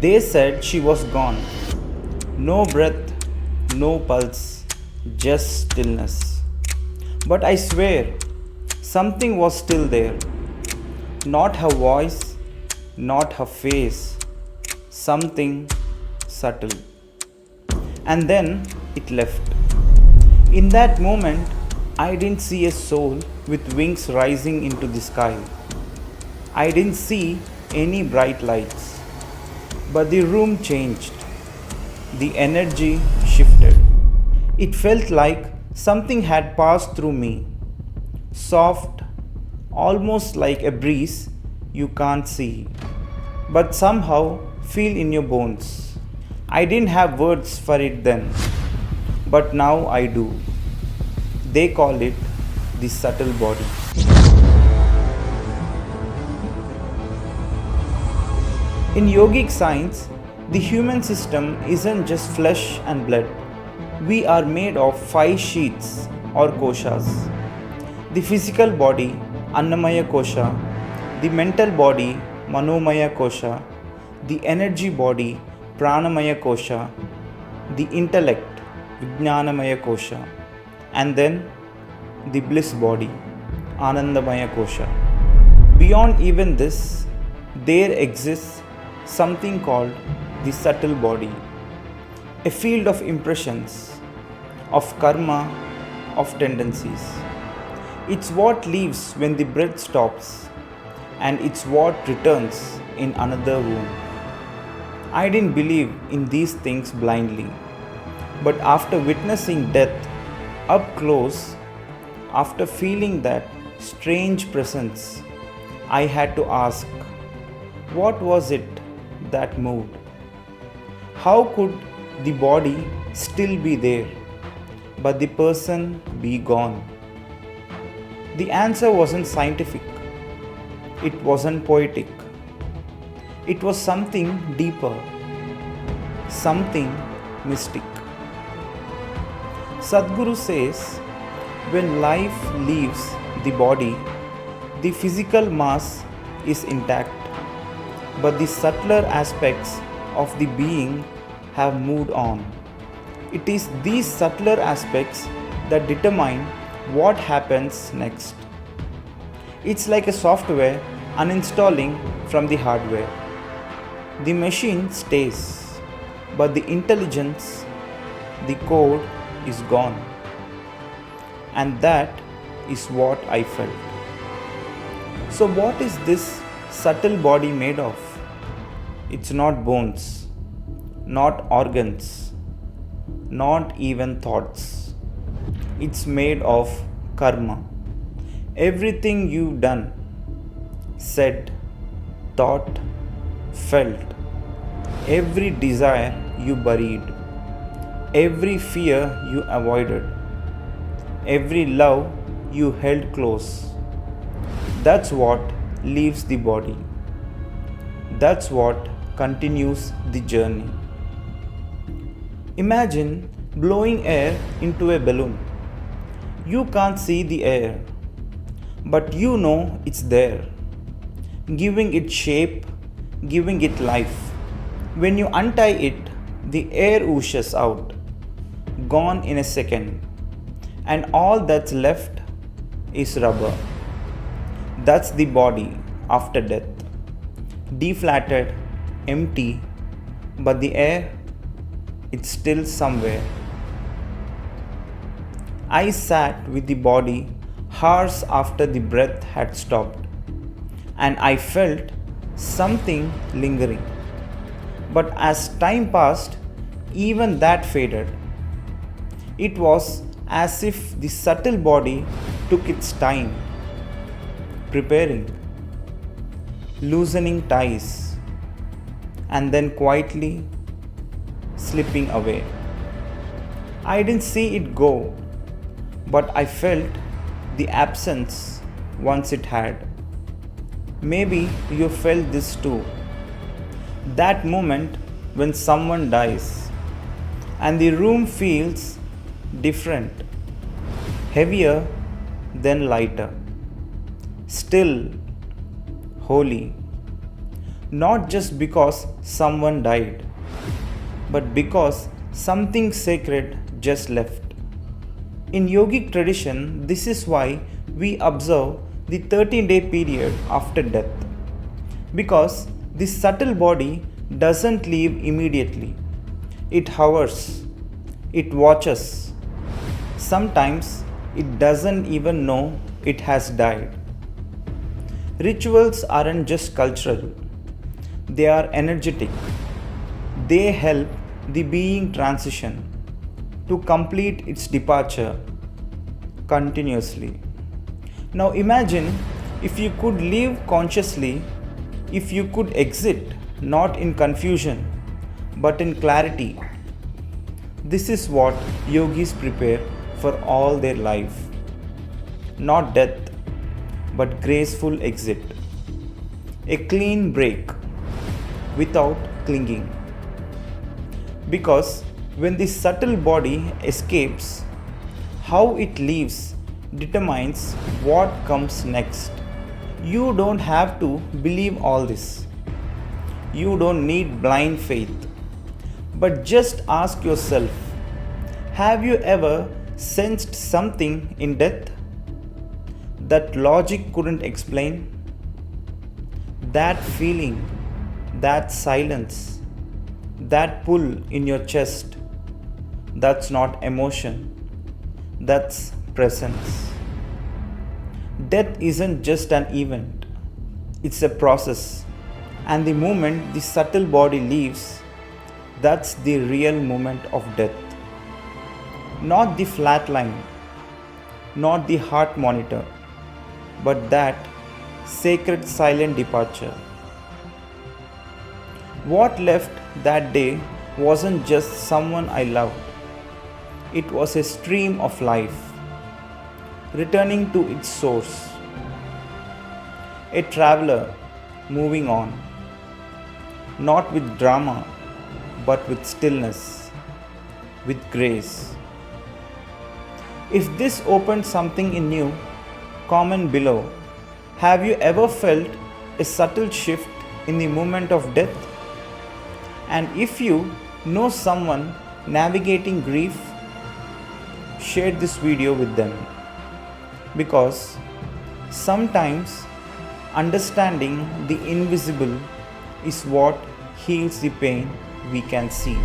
They said she was gone. No breath, no pulse, just stillness. But I swear, something was still there. Not her voice, not her face, something subtle. And then it left. In that moment, I didn't see a soul with wings rising into the sky. I didn't see any bright lights. But the room changed. The energy shifted. It felt like something had passed through me. Soft, almost like a breeze you can't see, but somehow feel in your bones. I didn't have words for it then, but now I do. They call it the subtle body. In yogic science, the human system isn't just flesh and blood. We are made of 5 sheaths or koshas. The physical body, Annamaya kosha, the mental body, Manomaya kosha, the energy body, Pranamaya kosha, the intellect, Vijnanamaya kosha, and then the bliss body, Anandamaya kosha. Beyond even this, there exists something called the subtle body, a field of impressions, of karma, of tendencies. It's what leaves when the breath stops, and it's what returns in another womb. I didn't believe in these things blindly, but after witnessing death up close, after feeling that strange presence, I had to ask, what was it that moved? How could the body still be there, but the person be gone? The answer wasn't scientific. It wasn't poetic. It was something deeper, something mystic. Sadhguru says, when life leaves the body, the physical mass is intact, but the subtler aspects of the being have moved on. It is these subtler aspects that determine what happens next. It's like a software uninstalling from the hardware. The machine stays, but the intelligence, the code is gone. And that is what I felt. So, what is this subtle body made of? It's not bones, not organs, not even thoughts. It's made of karma. Everything you've done, said, thought, felt, every desire you buried, every fear you avoided, every love you held close. That's what leaves the body. That's what continues the journey. Imagine blowing air into a balloon. You can't see the air, but you know it's there, giving it shape, giving it life. When you untie it, the air oozes out, gone in a second, and all that's left is rubber. That's the body after death, deflated, empty, but the air, it's still somewhere. I sat with the body hours after the breath had stopped, and I felt something lingering. But as time passed, even that faded. It was as if the subtle body took its time, preparing, loosening ties, and then quietly slipping away. I didn't see it go, but I felt the absence once it had. Maybe you felt this too. That moment when someone dies and the room feels different, heavier then lighter, still, holy. not just because someone died, but because something sacred just left. In yogic tradition, this is why we observe the 13-day period after death, because the subtle body doesn't leave immediately. It hovers, it watches. Sometimes it doesn't even know it has died. Rituals aren't just cultural, they are energetic. They help the being transition to complete its departure continuously. Now imagine if you could live consciously, if you could exit not in confusion but in clarity. This is what yogis prepare for all their life. Not death, but graceful exit. A clean break without clinging. Because when the subtle body escapes, how it leaves determines what comes next. You don't have to believe all this. You don't need blind faith. But just ask yourself, have you ever sensed something in death that logic couldn't explain? That feeling, that silence, that pull in your chest, that's not emotion, that's presence. Death isn't just an event, it's a process. And the moment the subtle body leaves, that's the real moment of death. Not the flat line, not the heart monitor, but that sacred silent departure. What left that day wasn't just someone I loved, it was a stream of life, returning to its source. A traveler moving on, not with drama, but with stillness, with grace. If this opened something in you, comment below. Have you ever felt a subtle shift in the moment of death? And if you know someone navigating grief, share this video with them. Because sometimes understanding the invisible is what heals the pain we can see.